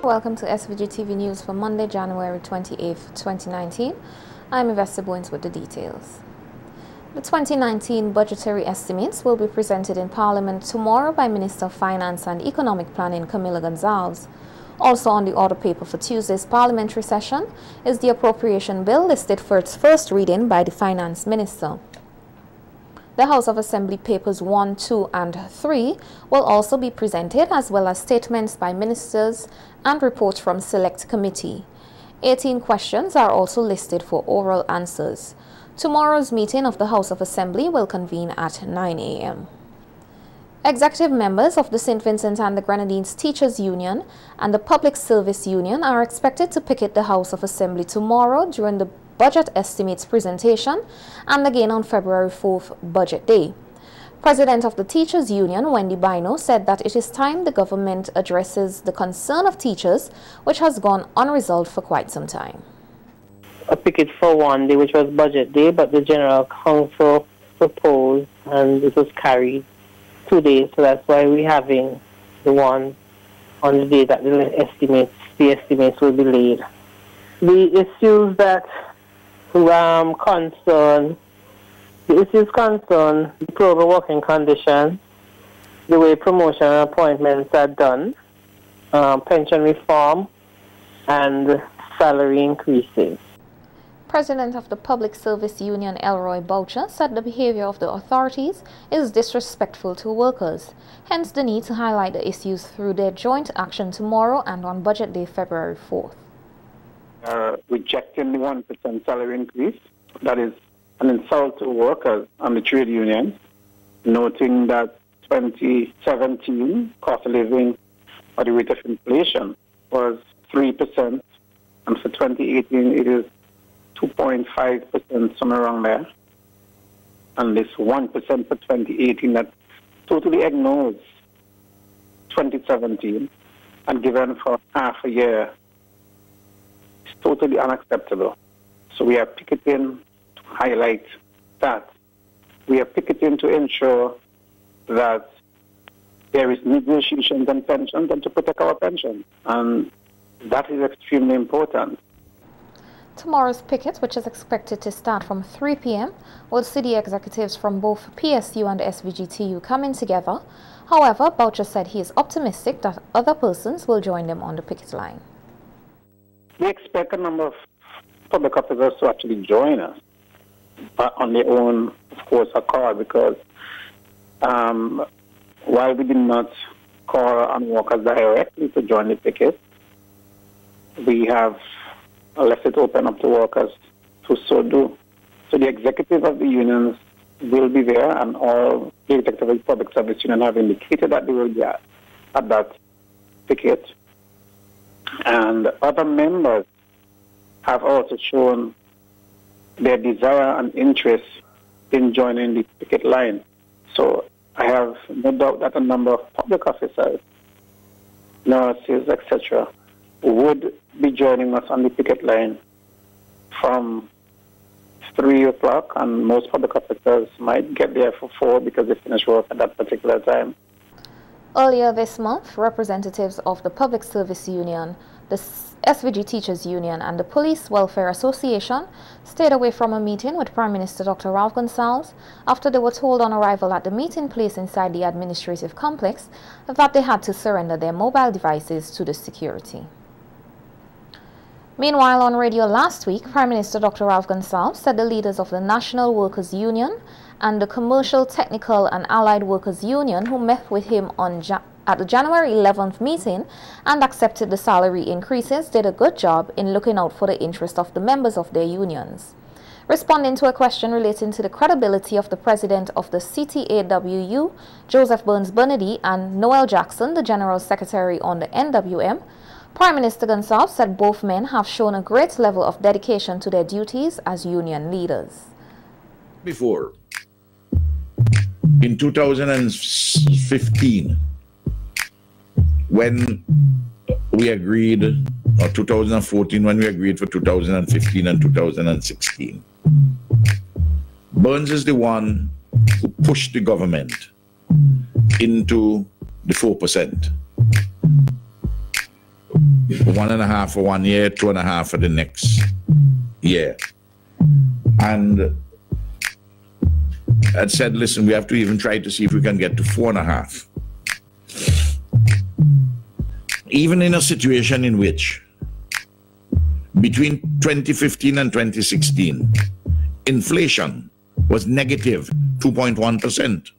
Welcome to SVG-TV News for Monday, January 28, 2019. I'm Investor Boynes with the details. The 2019 budgetary estimates will be presented in Parliament tomorrow by Minister of Finance and Economic Planning Camila Gonzalez. Also on the order paper for Tuesday's parliamentary session is the appropriation bill listed for its first reading by the Finance Minister. The House of Assembly Papers 1, 2 and 3 will also be presented, as well as statements by ministers and reports from Select Committee. 18 questions are also listed for oral answers. Tomorrow's meeting of the House of Assembly will convene at 9 a.m. Executive members of the St. Vincent and the Grenadines Teachers Union and the Public Service Union are expected to picket the House of Assembly tomorrow during the budget estimates presentation and again on February 4th, Budget Day. President of the Teachers Union, Wendy Bino, said that it is time the government addresses the concern of teachers, which has gone unresolved for quite some time. A picket for one day, which was Budget Day, but the General Council proposed and it was carried 2 days, so that's why we're having the one on the day that the estimates will be laid. The issues that concern the proper working conditions, the way promotion and appointments are done, pension reform, and salary increases. President of the Public Service Union, Elroy Boucher, said the behavior of the authorities is disrespectful to workers, hence the need to highlight the issues through their joint action tomorrow and on Budget Day, February 4th. Rejecting the 1% salary increase. That is an insult to workers and the trade unions, noting that 2017 cost of living or the rate of inflation was 3%, and for 2018 it is 2.5%, somewhere around there. And this 1% for 2018 that totally ignores 2017 and given for half a year is totally unacceptable. So we are picketing to highlight that. We are picketing to ensure that there is negotiations on pensions and to protect our pensions. And that is extremely important. Tomorrow's picket, which is expected to start from 3 p.m., will see the executives from both PSU and SVGTU coming together. However, Boucher said he is optimistic that other persons will join them on the picket line. We expect a number of public officers to actually join us on their own, of course, accord, because while we did not call on workers directly to join the picket, we have left it open up to workers to so do. So the executive of the unions will be there, and all the executive of the Public Service Union have indicated that they will be at that picket. And other members have also shown their desire and interest in joining the picket line. So I have no doubt that a number of public officers, nurses, etc., would be joining us on the picket line from 3 o'clock, and most public officers might get there for 4 because they finish work at that particular time. Earlier this month, representatives of the Public Service Union, the SVG Teachers Union and the Police Welfare Association stayed away from a meeting with Prime Minister Dr. Ralph Gonsalves after they were told on arrival at the meeting place inside the administrative complex that they had to surrender their mobile devices to the security. Meanwhile, on radio last week, Prime Minister Dr. Ralph Gonsalves said the leaders of the National Workers Union and the Commercial, Technical and Allied Workers Union, who met with him at the January 11th meeting and accepted the salary increases, did a good job in looking out for the interest of the members of their unions. Responding to a question relating to the credibility of the president of the CTAWU, Joseph Burns-Bernardi, and Noel Jackson, the General Secretary on the NWM, Prime Minister Gonsalves said both men have shown a great level of dedication to their duties as union leaders. Before, in 2015, when we agreed, or 2014, when we agreed for 2015 and 2016, Burns is the one who pushed the government into the 4%. 1.5 for 1 year, 2.5 for the next year. And I said, listen, we have to even try to see if we can get to 4.5. Even in a situation in which between 2015 and 2016, inflation was negative 2.1%.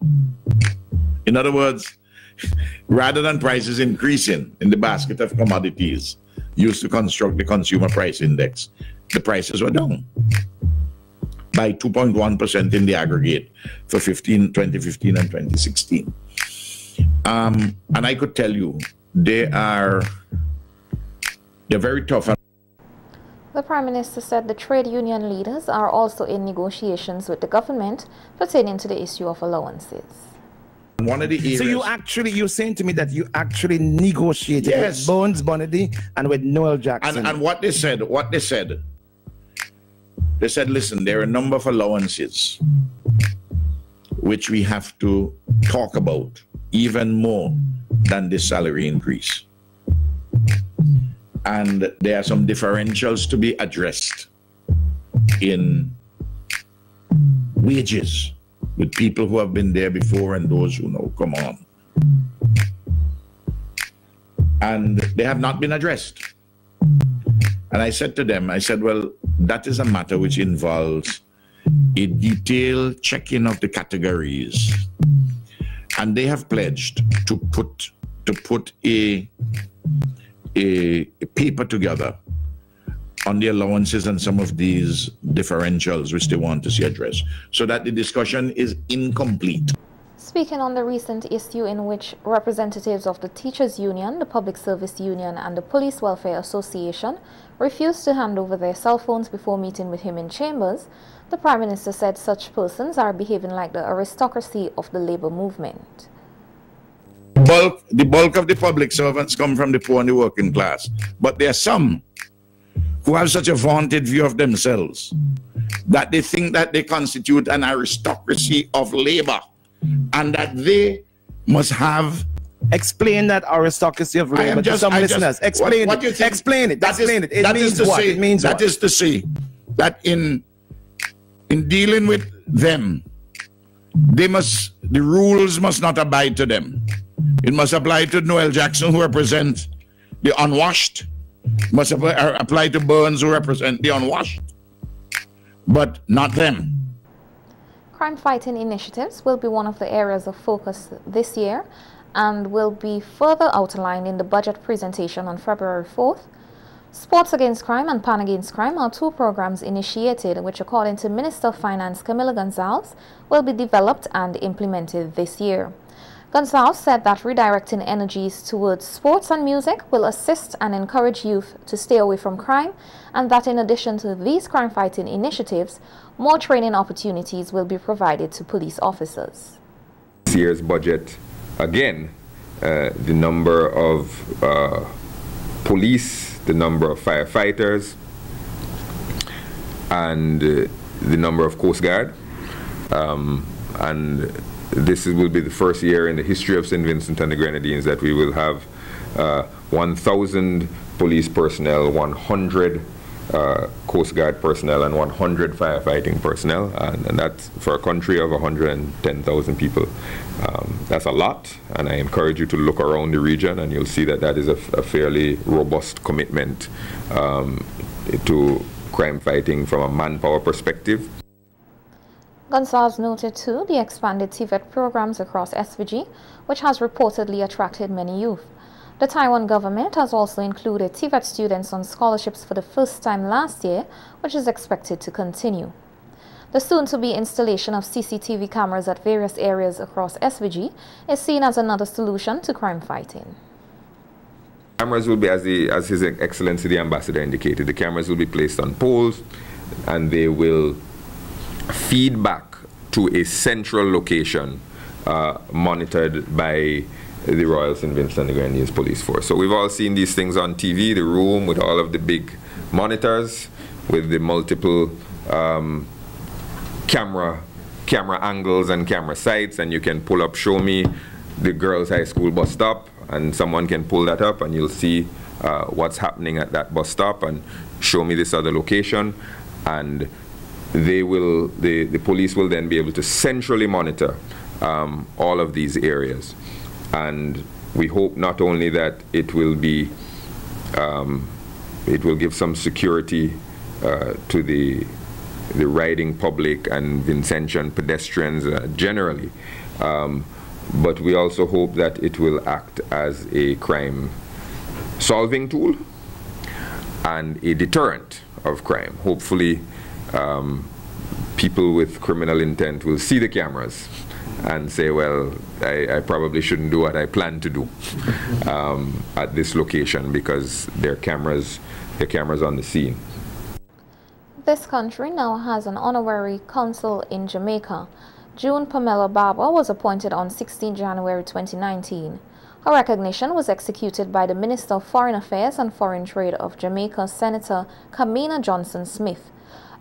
In other words, rather than prices increasing in the basket of commodities used to construct the consumer price index, the prices were down by 2.1% in the aggregate for 2015 and 2016. And I could tell you, they're very tough. The Prime Minister said the trade union leaders are also in negotiations with the government pertaining to the issue of allowances. One of the areas, so you're saying to me that you actually negotiated with Bones Bonady and with Noel Jackson. And what they said, they said, listen, there are a number of allowances which we have to talk about even more than the salary increase. And there are some differentials to be addressed in wages with people who have been there before and those who know, come on. And they have not been addressed. And I said to them, I said, well, that is a matter which involves a detailed checking of the categories. And they have pledged to put a paper together on the allowances and some of these differentials which they want to see addressed, so that the discussion is incomplete. Speaking on the recent issue in which representatives of the Teachers Union, the Public Service Union and the Police Welfare Association refused to hand over their cell phones before meeting with him in chambers, the Prime Minister said such persons are behaving like the aristocracy of the labor movement. The bulk of the public servants come from the poor and the working class, but there are some who have such a vaunted view of themselves that they think that they constitute an aristocracy of labor and that they must have... Explain that aristocracy of labor to some listeners. Explain it. Explain it. Explain it. It means what? It means what? That is to say that in dealing with them, the rules must not abide to them. It must apply to Noel Jackson, who represents the unwashed. Must apply to Burns, who represent the unwashed, but not them. Crime-fighting initiatives will be one of the areas of focus this year and will be further outlined in the budget presentation on February 4th. Sports Against Crime and Pan Against Crime are two programs initiated which, according to Minister of Finance Camila Gonzalez, will be developed and implemented this year. Gonzalez said that redirecting energies towards sports and music will assist and encourage youth to stay away from crime, and that in addition to these crime-fighting initiatives, more training opportunities will be provided to police officers. This year's budget, again, the number of police, the number of firefighters, and the number of Coast Guard, and this will be the first year in the history of St. Vincent and the Grenadines that we will have 1,000 police personnel, 100 Coast Guard personnel, and 100 firefighting personnel, and that's for a country of 110,000 people. That's a lot, and I encourage you to look around the region, and you'll see that that is a fairly robust commitment to crime fighting from a manpower perspective. Gonzalez noted too the expanded TVET programs across SVG, which has reportedly attracted many youth. The Taiwan government has also included TVET students on scholarships for the first time last year, which is expected to continue. The soon-to-be installation of CCTV cameras at various areas across SVG is seen as another solution to crime fighting. Cameras will be, as His Excellency the Ambassador indicated, the cameras will be placed on poles and they will feed back to a central location monitored by the Royal St. Vincent and the Grenadines Police Force. So we've all seen these things on TV, the room with all of the big monitors with the multiple camera angles and camera sites, and you can show me the girls' high school bus stop, and someone can pull that up and you'll see what's happening at that bus stop and show me this other location, and the police will then be able to centrally monitor all of these areas. And we hope not only that it will be it will give some security to the riding public and Vincentian pedestrians generally, but we also hope that it will act as a crime solving tool and a deterrent of crime. Hopefully people with criminal intent will see the cameras and say, well, I probably shouldn't do what I plan to do at this location, because there are cameras on the scene. This country now has an honorary consul in Jamaica. June Pamela Barber was appointed on 16 January 2019. Her recognition was executed by the Minister of Foreign Affairs and Foreign Trade of Jamaica, Senator Kamina Johnson-Smith.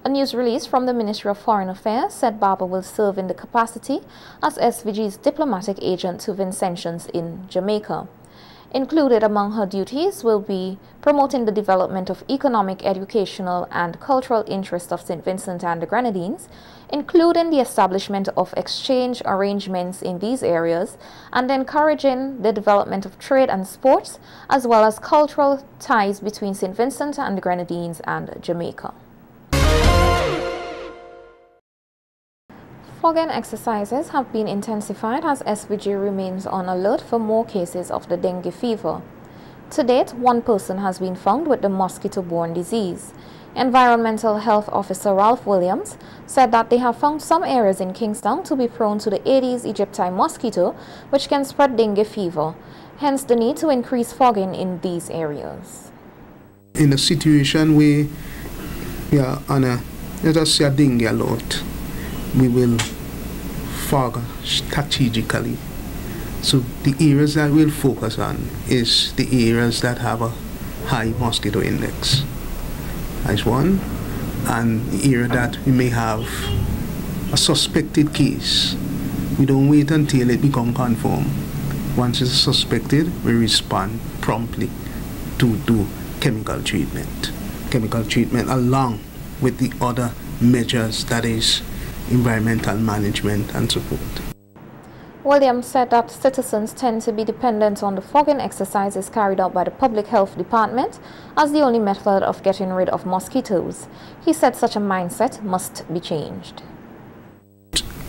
A news release from the Ministry of Foreign Affairs said Barber will serve in the capacity as SVG's diplomatic agent to Vincentians in Jamaica. Included among her duties will be promoting the development of economic, educational, and cultural interests of St. Vincent and the Grenadines, including the establishment of exchange arrangements in these areas and encouraging the development of trade and sports, as well as cultural ties between St. Vincent and the Grenadines and Jamaica. Fogging exercises have been intensified as SVG remains on alert for more cases of the dengue fever. To date, one person has been found with the mosquito-borne disease. Environmental Health Officer Ralph Williams said that they have found some areas in Kingston to be prone to the Aedes aegypti mosquito, which can spread dengue fever, hence the need to increase fogging in these areas. In a situation where we are on let us say a dengue alert, we will fog strategically. So the areas that we'll focus on is the areas that have a high mosquito index. That's one. And the area that we may have a suspected case, we don't wait until it becomes confirmed. Once it's suspected, we respond promptly to do chemical treatment. Chemical treatment along with the other measures, that is environmental management and support. Williams said that citizens tend to be dependent on the fogging exercises carried out by the Public Health Department as the only method of getting rid of mosquitoes. He said such a mindset must be changed.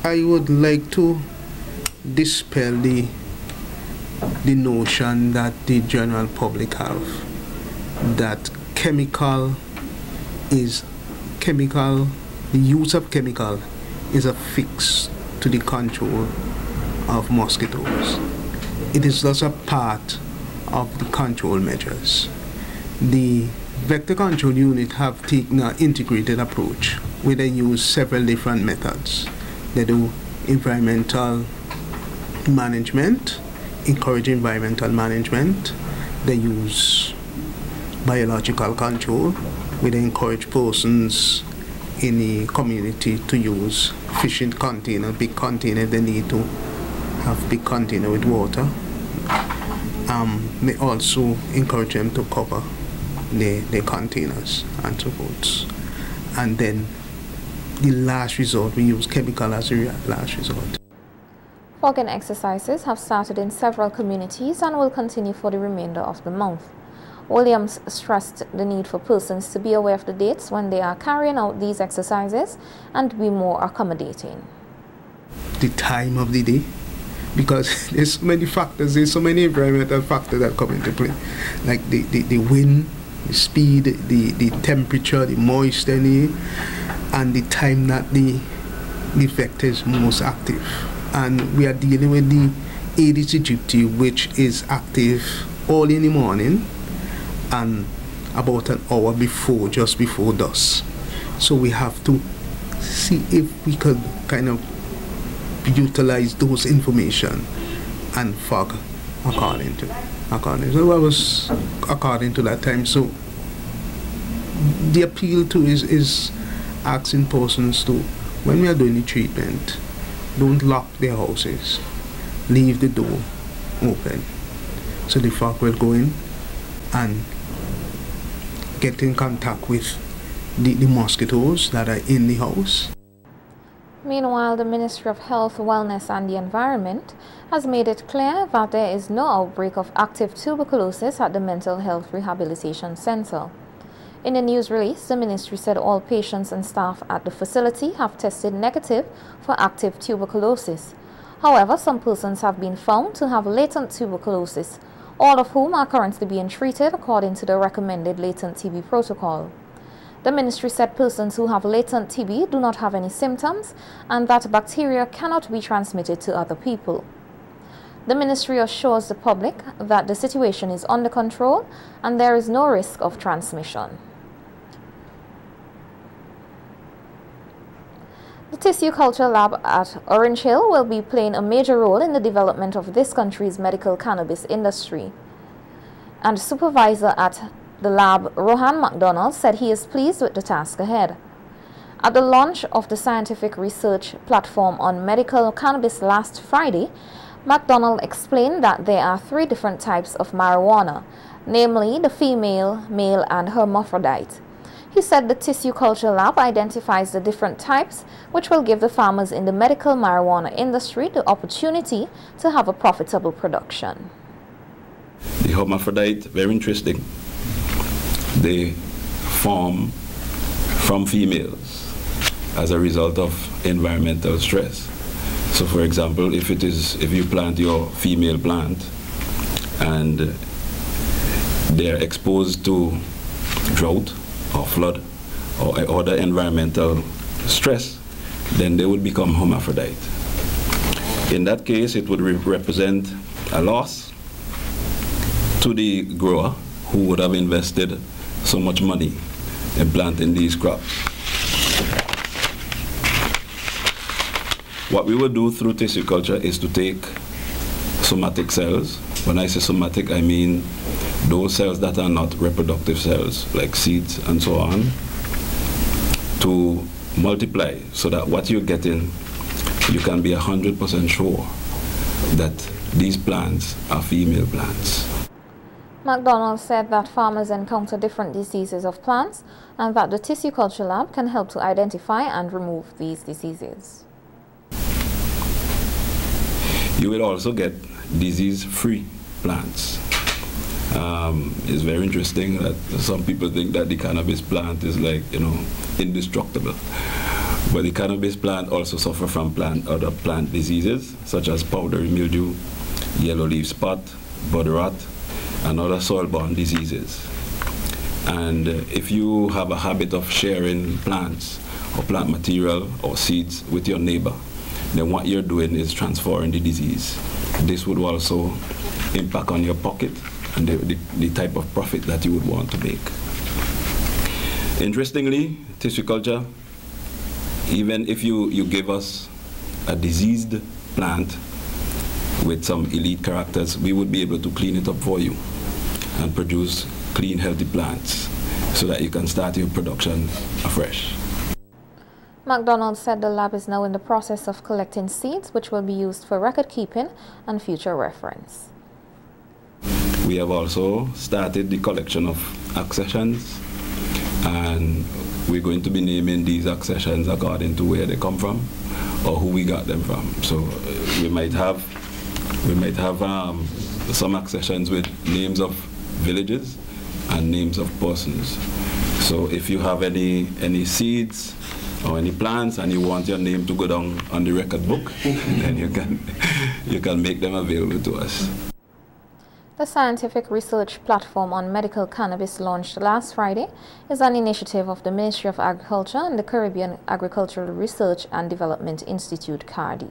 I would like to dispel the notion that the general public have that the use of chemical is a fix to the control of mosquitoes. It is thus a part of the control measures. The vector control unit have taken an integrated approach where they use several different methods. They do environmental management, encourage environmental management. They use biological control, where they encourage persons in the community to use fishing container, big container. They need to have big container with water. They also encourage them to cover the containers and so forth. And then the last resort, we use chemical as a last resort. Fogging exercises have started in several communities and will continue for the remainder of the month. Williams stressed the need for persons to be aware of the dates when they are carrying out these exercises and be more accommodating. The time of the day, because there's so many factors, there's so many environmental factors that come into play, like the wind, the speed, the temperature, the moisture, and the time that the vector is most active. And we are dealing with the Aedes aegypti, which is active all in the morning and about an hour before, just before dusk. So we have to see if we could kind of utilize those information and fog according to that time. So the appeal to is asking persons to, when we are doing the treatment, don't lock their houses, leave the door open so the fog will go in and get in contact with the mosquitoes that are in the house. Meanwhile, the Ministry of Health, Wellness and the Environment has made it clear that there is no outbreak of active tuberculosis at the Mental Health Rehabilitation Center. In a news release, the ministry said all patients and staff at the facility have tested negative for active tuberculosis. However, some persons have been found to have latent tuberculosis, all of whom are currently being treated according to the recommended latent TB protocol. The ministry said persons who have latent TB do not have any symptoms and that bacteria cannot be transmitted to other people. The ministry assures the public that the situation is under control and there is no risk of transmission. The Tissue Culture Lab at Orange Hill will be playing a major role in the development of this country's medical cannabis industry. And supervisor at the lab, Rohan McDonald, said he is pleased with the task ahead. At the launch of the scientific research platform on medical cannabis last Friday, McDonald explained that there are 3 different types of marijuana, namely the female, male, and hermaphrodite. He said the Tissue Culture Lab identifies the different types, which will give the farmers in the medical marijuana industry the opportunity to have a profitable production. The hermaphrodite, very interesting. They form from females as a result of environmental stress. So for example, if you plant your female plant and they're exposed to drought or flood or other environmental stress, then they would become hermaphrodite. In that case, it would represent a loss to the grower who would have invested so much money in planting these crops. What we will do through tissue culture is to take somatic cells. When I say somatic, I mean those cells that are not reproductive cells, like seeds and so on, to multiply so that what you're getting, you can be 100% sure that these plants are female plants. McDonald said that farmers encounter different diseases of plants and that the Tissue Culture Lab can help to identify and remove these diseases. You will also get disease-free plants. It's very interesting that some people think that the cannabis plant is like, indestructible. But the cannabis plant also suffers from other plant diseases such as powdery mildew, yellow leaf spot, bud rot, and other soil-borne diseases. And if you have a habit of sharing plants or plant material or seeds with your neighbor, then what you're doing is transferring the disease. This would also impact on your pocket and the type of profit that you would want to make. Interestingly, tissue culture, even if you give us a diseased plant with some elite characters, we would be able to clean it up for you and produce clean, healthy plants so that you can start your production afresh. McDonald said the lab is now in the process of collecting seeds which will be used for record keeping and future reference. We have also started the collection of accessions, and we're going to be naming these accessions according to where they come from or who we got them from. So we might have some accessions with names of villages and names of persons. So if you have any seeds or any plants and you want your name to go down on the record book, then you can make them available to us. The scientific research platform on medical cannabis launched last Friday is an initiative of the Ministry of Agriculture and the Caribbean Agricultural Research and Development Institute, CARDI.